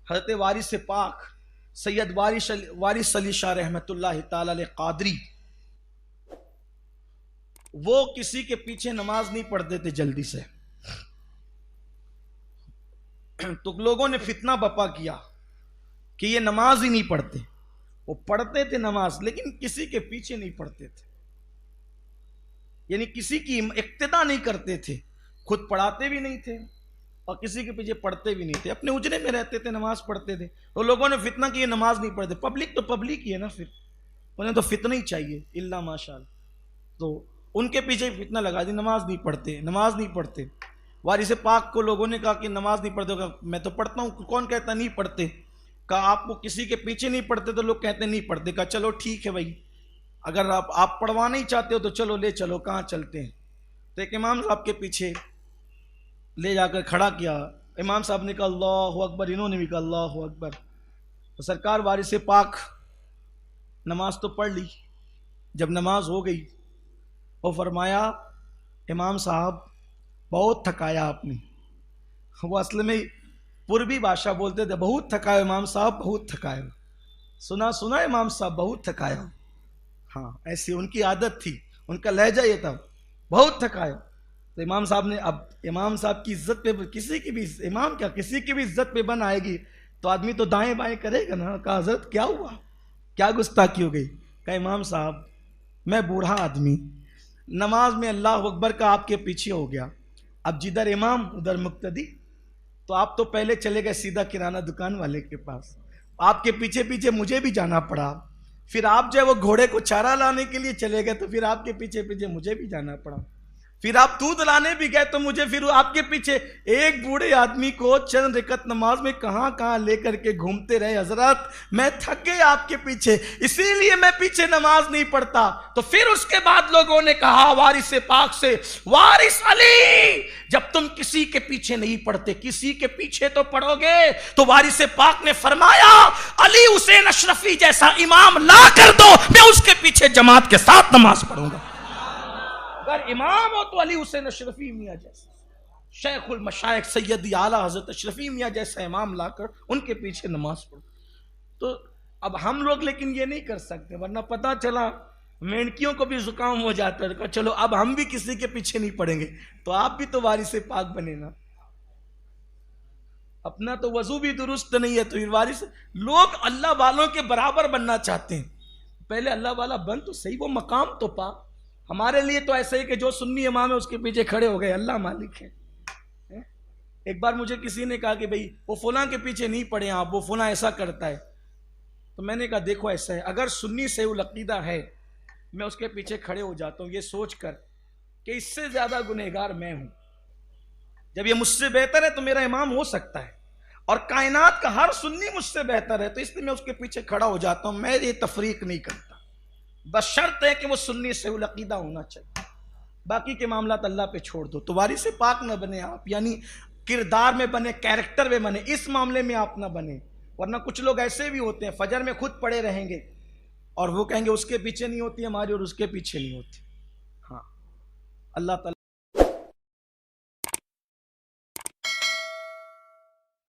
حضرت وارث پاک سید وارث علی شاہ رحمۃ اللہ تعالی علیہ قادری، وہ کسی کے پیچھے نماز نہیں پڑھتے تھے جلدی سے. تو لوگوں نے فتنہ بپا کیا کہ یہ نماز ہی نہیں پڑھتے. وہ پڑھتے تھے نماز لیکن کسی کے پیچھے نہیں پڑھتے تھے، یعنی کسی کی اقتدا نہیں کرتے تھے، خود پڑھاتے بھی نہیں تھے اور کسی کے پیچھے پڑھتے بھی نہیں تھے، اپنے اجرے میں رہتے تھے، نماز پڑھتے تھے. تو لوگوں نے فتنہ کیا نماز نہیں پڑھتے. پبلک تو پبلک ہی ہے نا، پھر انہیں تو فتنہ ہی چاہیے الا ماشاء اللہ. تو ان کے پیچھے فتنہ لگا دی، نماز نہیں پڑھتے، نماز نہیں پڑھتے. وارث پاک کو لوگوں نے کہا کہ نماز نہیں پڑھتے. میں تو پڑھتا ہوں. کون کہتا نہیں پڑھتے؟ کہا آپ کو کسی کے پیچھے نہیں پڑھتے تو لوگ کہتے نہیں پڑھتے. کہا چلو ٹھیک ہے بھائی، اگر آپ پڑھوانا ہی چاہتے ہو تو چلو لے چلو، کہاں چلتے ہیں. تو ایک امام صاحب کے پیچھے لے جا کر کھڑا کیا. امام صاحب نے کہا اللہ اکبر، انہوں نے بھی کہا اللہ اکبر. تو سرکار وارث پاک نماز تو پڑھ لی. جب نماز ہو گئی وہ فرمایا امام صاحب بہت تھکایا آپ نے. وہ اصل میں پوربی بادشاہ بولتے تھے بہت تھکایا امام صاحب، بہت تھکایا. سنا امام صاحب بہت تھکایا. ہاں ایسی ان کی عادت تھی، ان کا لہجہ یہ تھا بہت تھکایا. تو امام صاحب نے، اب امام صاحب کی عزت پہ کسی کی بھی، امام کیا کسی کی بھی عزت پہ بن آئے گی تو آدمی تو دائیں بائیں کرے گا نا. کہا حضرت کیا ہوا، کیا گستاخی ہو گئی؟ کہا امام صاحب میں بوڑھا آدمی، نماز میں اللہ اکبر کا آپ کے پیچھے ہو گیا، اب جدھر امام ادھر مقتدی. تو آپ تو پہلے چلے گئے سیدھا کرانہ دکان والے کے پاس، آپ کے پیچھے پیچھے مجھے بھی جانا پڑا. پھر آپ جو ہے وہ گھوڑے کو چارہ لانے کے لیے چلے گئے تو پھر آپ کے پیچھے پیچھے مجھے بھی جانا پڑا. پھر آپ دودھ لانے بھی گئے تو مجھے پھر آپ کے پیچھے. ایک بوڑھے آدمی کو چند رکعت نماز میں کہاں کہاں لے کر کے گھومتے رہے. حضرت میں تھک گئے آپ کے پیچھے، اسی لیے میں پیچھے نماز نہیں پڑھتا. تو پھر اس کے بعد لوگوں نے کہا وارث پاک سے، وارث علی جب تم کسی کے پیچھے نہیں پڑھتے کسی کے پیچھے تو پڑھو گے. تو وارث پاک نے فرمایا علی حسین اشرفی جیسا امام لا کر دو، میں اس کے پیچھے جماعت کے ساتھ نماز پڑھوں گا. اگر امام ہو تو علی حسین اشرفی میاں جیسا، شیخ المشائخ سیدی اعلیٰ حضرت اشرفی میاں جیسا امام لا کر ان کے پیچھے نماز پڑھو. تو اب ہم لوگ لیکن یہ نہیں کر سکتے، ورنہ پتہ چلا مینکیوں کو بھی زکام ہو جاتا ہے. چلو اب ہم بھی کسی کے پیچھے نہیں پڑیں گے تو آپ بھی تو وارث پاک بنے نا. اپنا تو وضو بھی درست نہیں ہے تو پھر وارث. لوگ اللہ والوں کے برابر بننا چاہتے ہیں، پہلے اللہ والا بن تو صحیح، وہ مقام تو پا. ہمارے لیے تو ایسا ہی کہ جو سنی امام ہے اس کے پیچھے کھڑے ہو گئے، اللہ مالک ہے. ایک بار مجھے کسی نے کہا کہ بھئی وہ فلاں کے پیچھے نہیں پڑے آپ، وہ فلاں ایسا کرتا ہے. تو میں نے کہا دیکھو ایسا ہے، اگر سنی سے العقیدہ ہے میں اس کے پیچھے کھڑے ہو جاتا ہوں یہ سوچ کر کہ اس سے زیادہ گنہگار میں ہوں. جب یہ مجھ سے بہتر ہے تو میرا امام ہو سکتا ہے، اور کائنات کا ہر سنی مجھ سے بہتر ہے تو اس لیے میں اس کے پیچھے کھڑا ہو جاتا ہوں. میں یہ تفریق نہیں کرتا، بس شرط ہے کہ وہ سنی سے العقیدہ ہونا چاہیے، باقی کے معاملات اللہ پہ چھوڑ دو. تو وارث پاک نہ بنے آپ، یعنی کردار میں بنے، کیریکٹر میں بنے، اس معاملے میں آپ نہ بنے. ورنہ کچھ لوگ ایسے بھی ہوتے ہیں فجر میں خود پڑے رہیں گے اور وہ کہیں گے اس کے پیچھے نہیں ہوتی ہماری اور اس کے پیچھے نہیں ہوتی. ہاں اللہ تعالیٰ